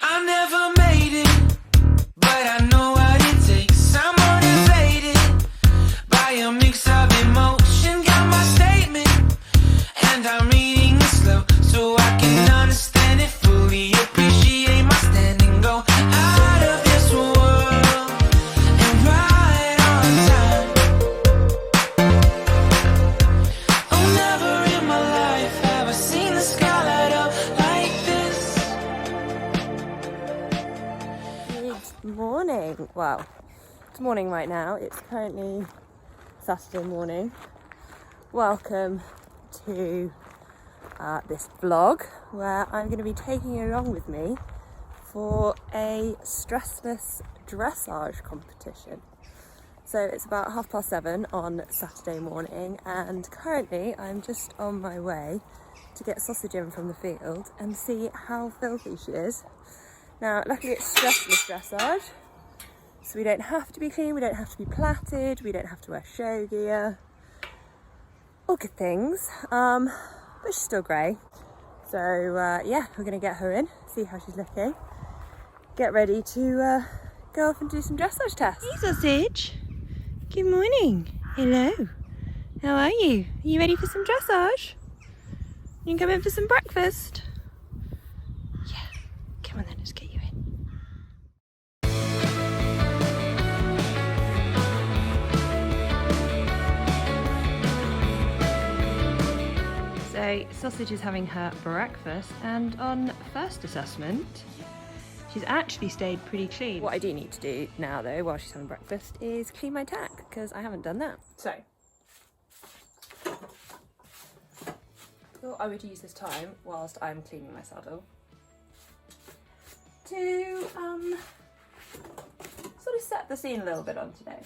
I never made it, but I know what it takes. I'm motivated by a mix of emotion. Got my statement, and I'm reading it slow so I can understand it fully. Appreciate my standing, go out of this world and right on time. Oh, never in my life have I seen the sky light up like this. Good morning. Well, it's morning right now. It's currently Saturday morning. Welcome to this vlog where I'm going to be taking you along with me for a stressless dressage competition. So it's about 7:30 on Saturday morning, and currently I'm just on my way to get Sausage in from the field and see how filthy she is. Now, luckily it's stressless dressage, so we don't have to be clean, we don't have to be plaited, we don't have to wear show gear, all good things, but she's still grey. So yeah, we're going to get her in, see how she's looking, get ready to go off and do some dressage tests. Hey Sausage, good morning, hello, how are you? Are you ready for some dressage? You can come in for some breakfast? Yeah, come on then, let's get you in. So Sausage is having her breakfast, and on first assessment she's actually stayed pretty clean. What I do need to do now though while she's having breakfast is clean my tack, because I haven't done that. So thought I would use this time whilst I'm cleaning my saddle to sort of set the scene a little bit on today.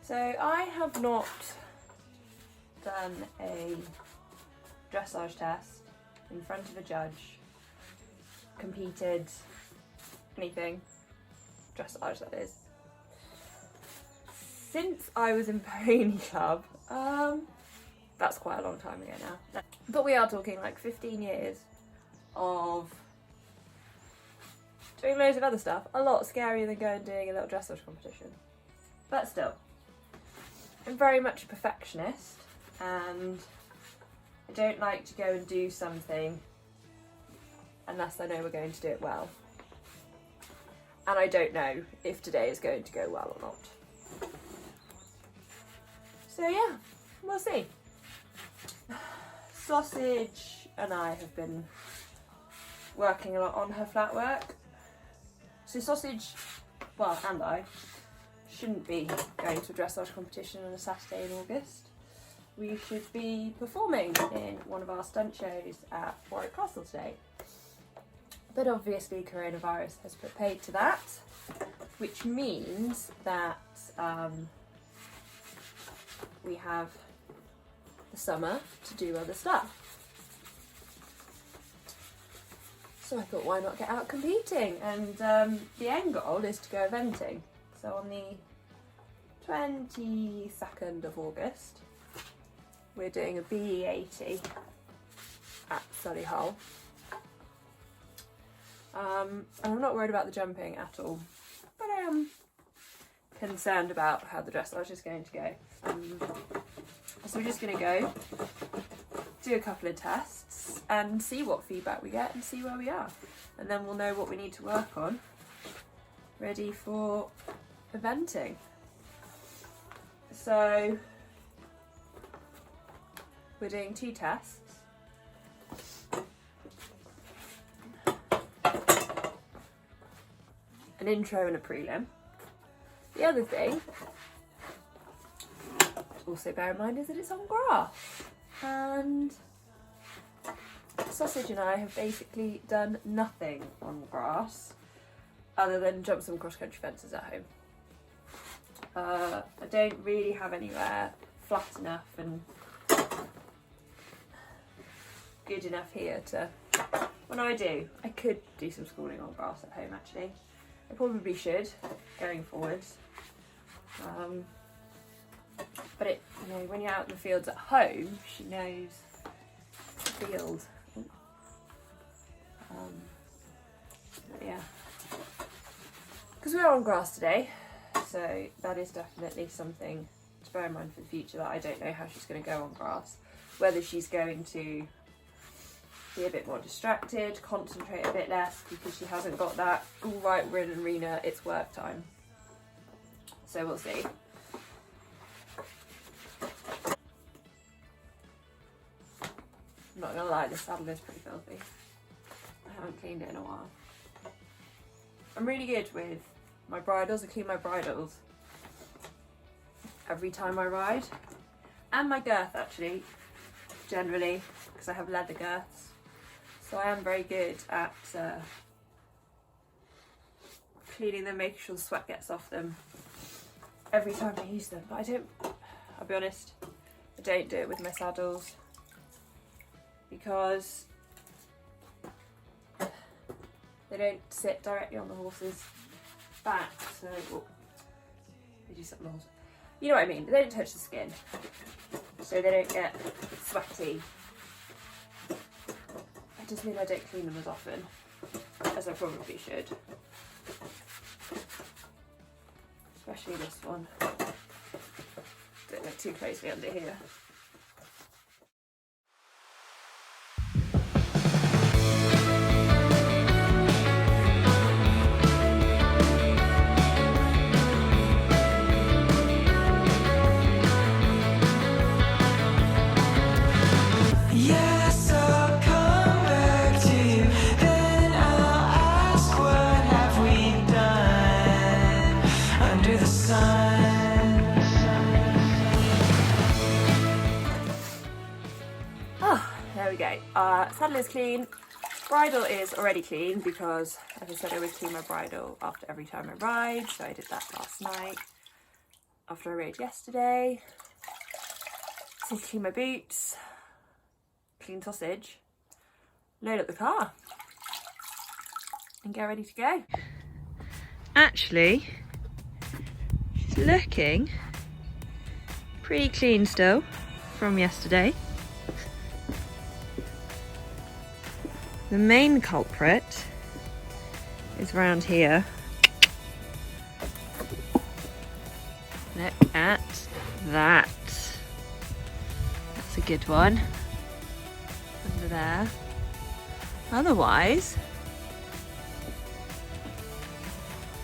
So I have not done a dressage test in front of a judge, competed anything, dressage that is, since I was in Pony Club. That's quite a long time ago now, but we are talking like 15 years of doing loads of other stuff, a lot scarier than going and doing a little dressage competition. But still, I'm very much a perfectionist, and I don't like to go and do something unless I know we're going to do it well. And I don't know if today is going to go well or not. So yeah, we'll see. Sausage and I have been working a lot on her flat work. So Sausage, well, and I, shouldn't be going to a dressage competition on a Saturday in August. We should be performing in one of our stunt shows at Warwick Castle today. But obviously coronavirus has put paid to that, which means that we have the summer to do other stuff. So I thought, why not get out competing? And the end goal is to go eventing. So on the 22nd of August, we're doing a BE80 at Solihull. And I'm not worried about the jumping at all, but I am concerned about how the dressage is going to go. So we're just going to go do a couple of tests and see what feedback we get and see where we are, and then we'll know what we need to work on ready for eventing. So we're doing 2 tests. An intro and a prelim. The other thing to also bear in mind is that it's on grass, and Sausage and I have basically done nothing on grass other than jump some cross-country fences at home. I don't really have anywhere flat enough and good enough here to, when I do, I could do some schooling on grass at home actually. I probably should, going forwards. But it, you know, when you're out in the fields at home, she knows the field. But yeah, because we're on grass today, so that is definitely something to bear in mind for the future, that I don't know how she's going to go on grass, whether she's going to be a bit more distracted, concentrate a bit less, because she hasn't got that, all right, we're in an arena, it's work time. So we'll see. I'm not gonna lie, this saddle is pretty filthy. I haven't cleaned it in a while. I'm really good with my bridles. I clean my bridles every time I ride, and my girth actually, generally, because I have leather girths. So I am very good at cleaning them, making sure the sweat gets off them every time I use them. But I'll be honest, I don't do it with my saddles because they don't sit directly on the horse's back, so they do something else. You know what I mean? They don't touch the skin, so they don't get sweaty. It does mean I don't clean them as often as I probably should. Especially this one. Don't look too closely under here. Yes, I'll come back to you, then I'll ask, what have we done under the sun? Oh, there we go. Saddle is clean. Bridle is already clean because, as I said, I always clean my bridle after every time I ride, so I did that last night after I rode yesterday. So clean my boots, clean sausage, load up the car and get ready to go. Actually, she's looking pretty clean still from yesterday. The main culprit is around here. Look at that. That's a good one. Under there. Otherwise,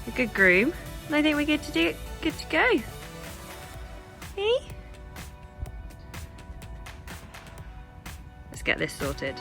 a good groom, and I think we're good to go. Hey? Let's get this sorted.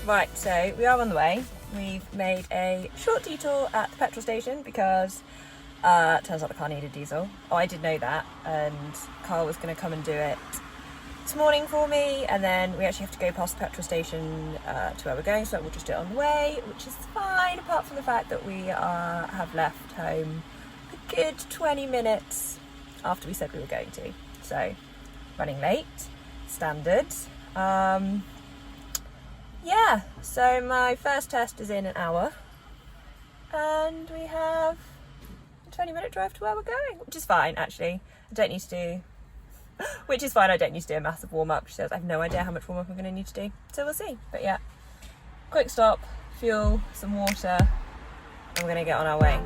Right, so we are on the way. We've made a short detour at the petrol station because turns out the car needed diesel. Oh, I did know that, and Carl was going to come and do it this morning for me, and then we actually have to go past the petrol station to where we're going, so we'll just do it on the way, which is fine, apart from the fact that we have left home a good 20 minutes after we said we were going to. So, running late, standard. Yeah, so my first test is in an hour, and we have a 20-minute drive to where we're going, which is fine, actually. I don't need to do a massive warm-up. She says I have no idea how much warm-up I'm going to need to do, so we'll see. But yeah, quick stop, fuel, some water, and we're going to get on our way.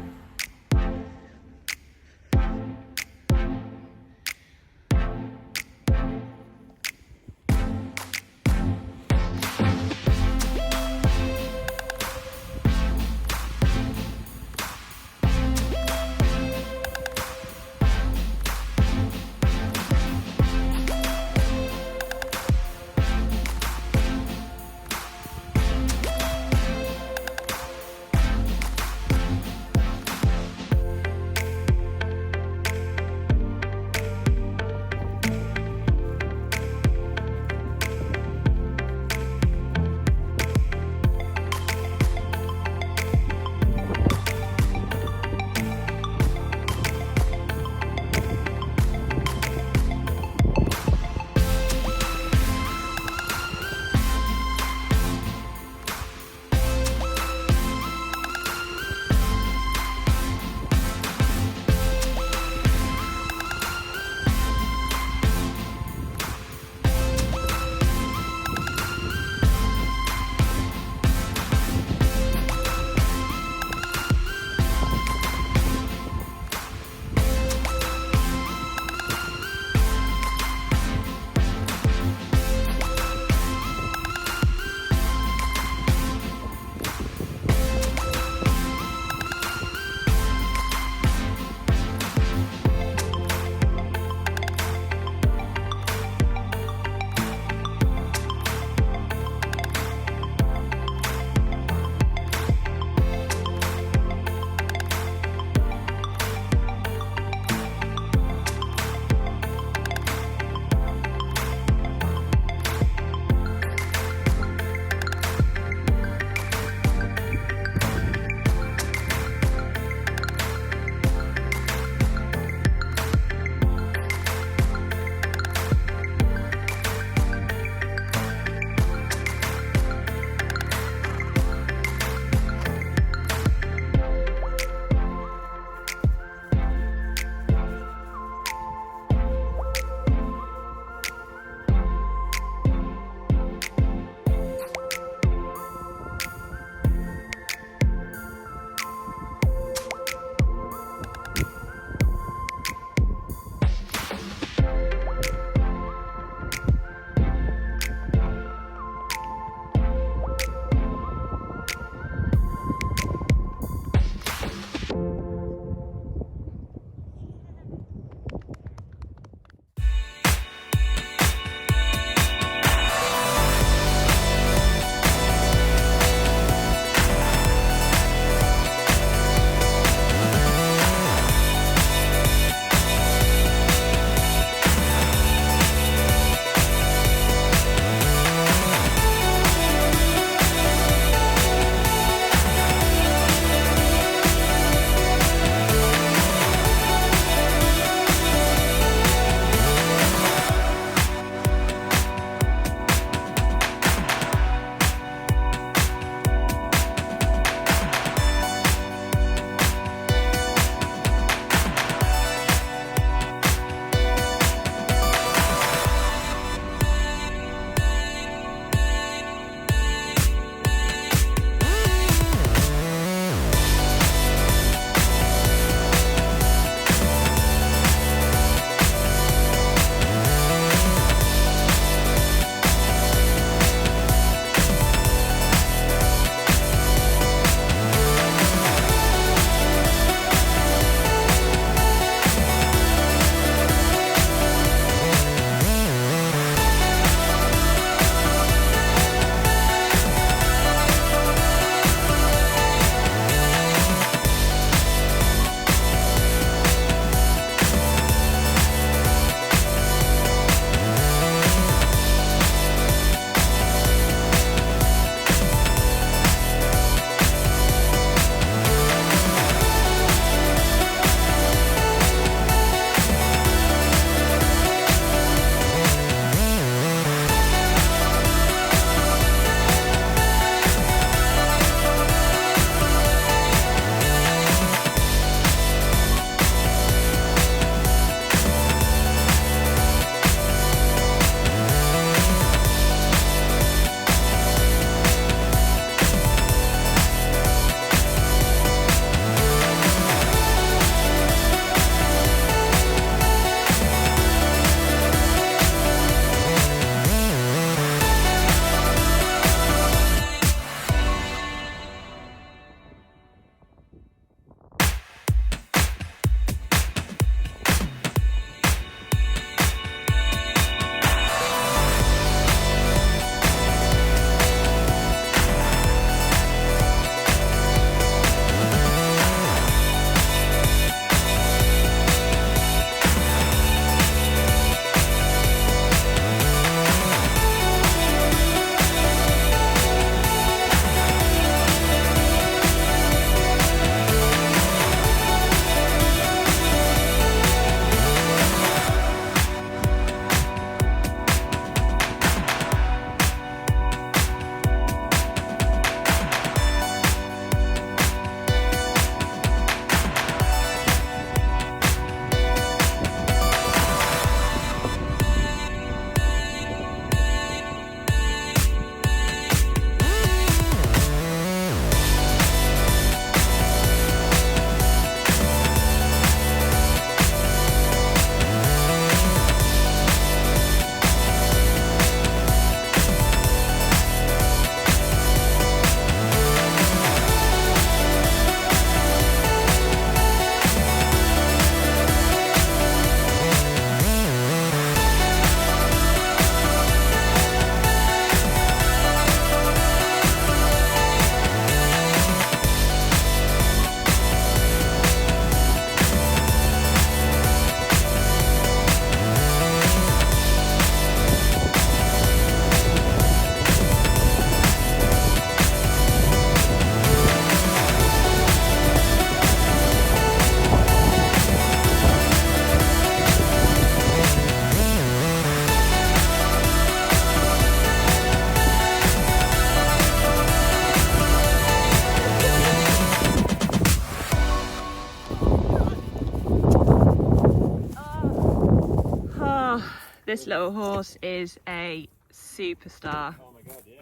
This little horse is a superstar. Oh my god, yeah.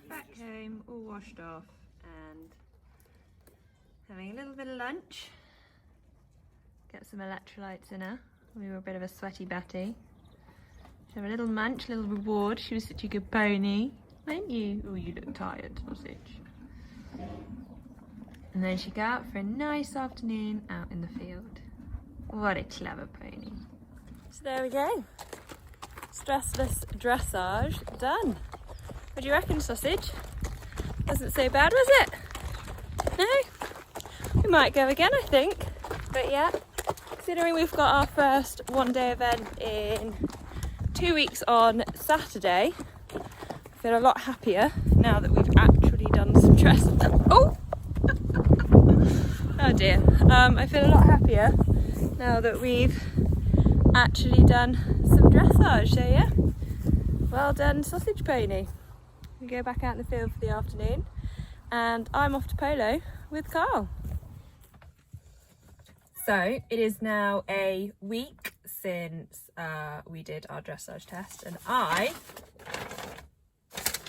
Back home, all washed off and having a little bit of lunch. Get some electrolytes in her. We were a bit of a sweaty Betty. Have a little munch, little reward. She was such a good pony, weren't you? Oh, you look tired, sausage. And then she got out for a nice afternoon out in the field. What a clever pony. So there we go. Stressless dressage done. What do you reckon, sausage? Wasn't so bad, was it? No? We might go again, I think. But yeah, considering we've got our first one-day event in 2 weeks on Saturday, I feel a lot happier now that we've actually done some dress. Oh! Oh dear. I feel a lot happier now that we've actually done some dressage. So yeah, well done, sausage pony. We go back out in the field for the afternoon, and I'm off to polo with Carl. So it is now a week since we did our dressage test, and I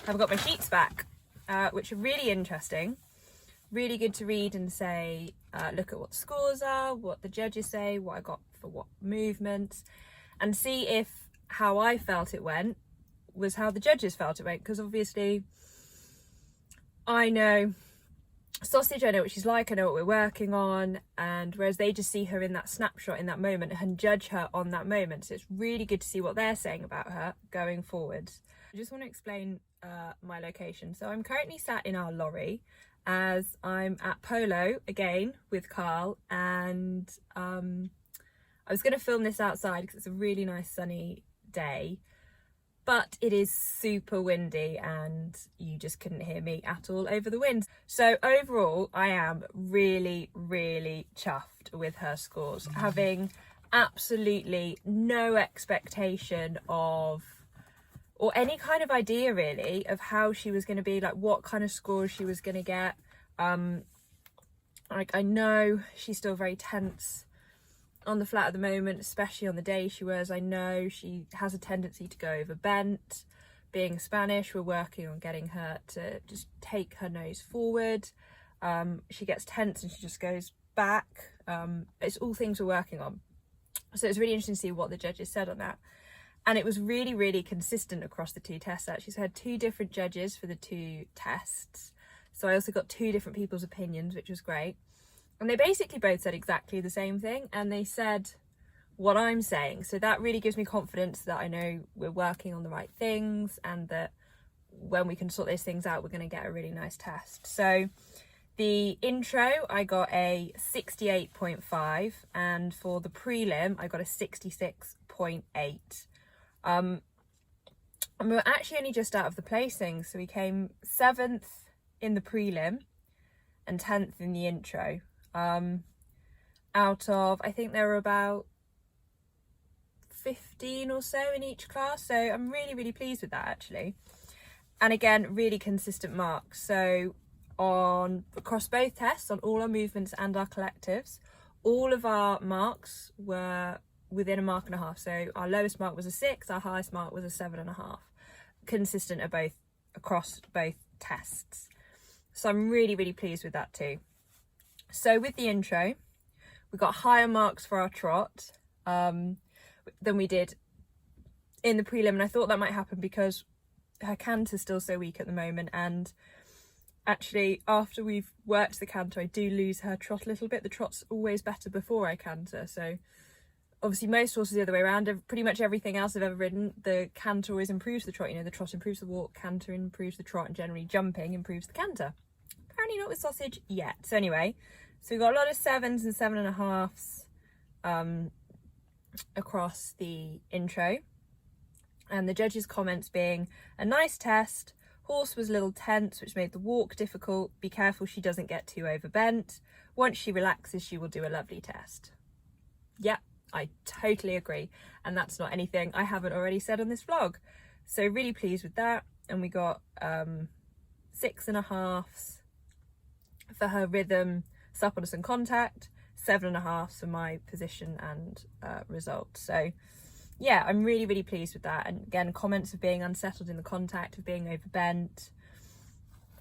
have got my sheets back, which are really interesting. Really good to read and say, look at what the scores are, what the judges say, what I got for what movements, and see if how I felt it went was how the judges felt it went. Because obviously I know sausage, I know what she's like, I know what we're working on, and whereas they just see her in that snapshot in that moment and judge her on that moment. So it's really good to see what they're saying about her going forward. I just want to explain my location. So I'm currently sat in our lorry as I'm at polo again with Carl, and I was going to film this outside because it's a really nice sunny day, but it is super windy and you just couldn't hear me at all over the wind. So overall I am really chuffed with her scores, having absolutely no expectation of or any kind of idea really of how she was going to be, like what kind of scores she was going to get. Like I know she's still very tense on the flat at the moment, especially on the day she wears. I know she has a tendency to go over bent. Being Spanish, we're working on getting her to just take her nose forward. She gets tense and she just goes back. It's all things we're working on. So it's really interesting to see what the judges said on that. And it was really consistent across the two tests. Actually, so I had two different judges for the two tests. So I also got two different people's opinions, which was great. And they basically both said exactly the same thing. And they said what I'm saying. So that really gives me confidence that I know we're working on the right things, and that when we can sort those things out, we're going to get a really nice test. So the intro, I got a 68.5. And for the prelim, I got a 66.8. And we were actually only just out of the placings, so we came 7th in the prelim and 10th in the intro, out of, I think there were about 15 or so in each class, so I'm really pleased with that actually. And again, really consistent marks. So on across both tests, on all our movements and our collectives, all of our marks were within a mark and a half. So our lowest mark was a 6, our highest mark was a 7.5, consistent at both across both tests. So I'm really pleased with that too. So with the intro, we got higher marks for our trot than we did in the prelim, and I thought that might happen because her canter's still so weak at the moment, and actually after we've worked the canter I do lose her trot a little bit. The trot's always better before I canter, so obviously most horses the other way around. Pretty much everything else I've ever ridden, the canter always improves the trot. You know, the trot improves the walk, canter improves the trot, and generally jumping improves the canter. Apparently not with sausage yet. So anyway, so we got a lot of 7s and 7.5s across the intro, and the judges' comments being a nice test, horse was a little tense which made the walk difficult, be careful she doesn't get too overbent, once she relaxes she will do a lovely test. Yep, I totally agree, and that's not anything I haven't already said on this vlog. So really pleased with that. And we got 6.5s for her rhythm, suppleness and contact, 7.5s for my position and result. So yeah, I'm really, really pleased with that. And again, comments of being unsettled in the contact, of being overbent.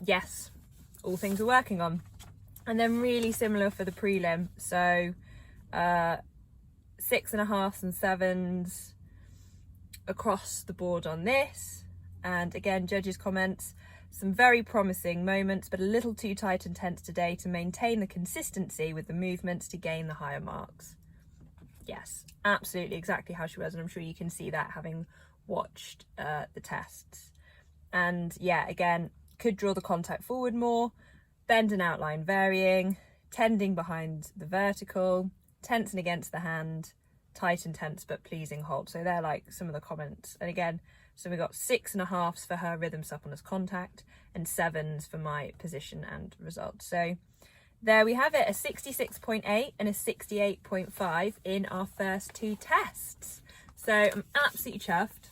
Yes, all things we're working on. And then really similar for the prelim. So 6.5s and 7s across the board on this. And again, judges' comments, some very promising moments, but a little too tight and tense today to maintain the consistency with the movements to gain the higher marks. Yes, absolutely exactly how she was, and I'm sure you can see that having watched the tests. And yeah, again, could draw the contact forward more, bend and outline varying, tending behind the vertical, tense and against the hand, tight and tense but pleasing hold. So they're like some of the comments. And again, so we got 6.5s for her rhythm suppleness contact and 7s for my position and result. So there we have it, a 66.8 and a 68.5 in our first 2 tests. So I'm absolutely chuffed.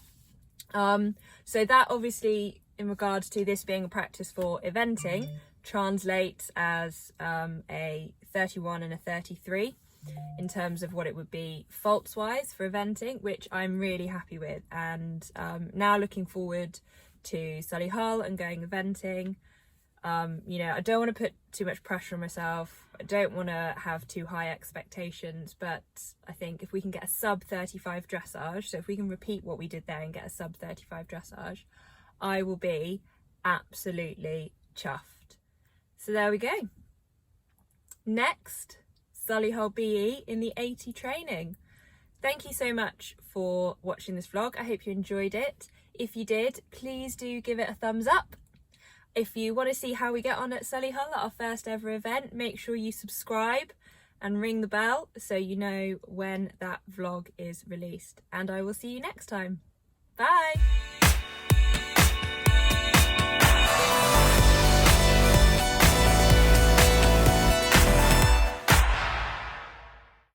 So that obviously, in regards to this being a practice for eventing, translates as a 31 and a 33 in terms of what it would be faults wise for eventing, which I'm really happy with. And now looking forward to Solihull and going eventing. You know, I don't want to put too much pressure on myself. I don't want to have too high expectations, but I think if we can get a sub 35 dressage, so if we can repeat what we did there and get a sub 35 dressage, I will be absolutely chuffed. So there we go. Next, Solihull BE in the 80 training. Thank you so much for watching this vlog. I hope you enjoyed it. If you did, please do give it a thumbs up. If you want to see how we get on at Solihull at our first ever event, make sure you subscribe and ring the bell so you know when that vlog is released. And I will see you next time. Bye!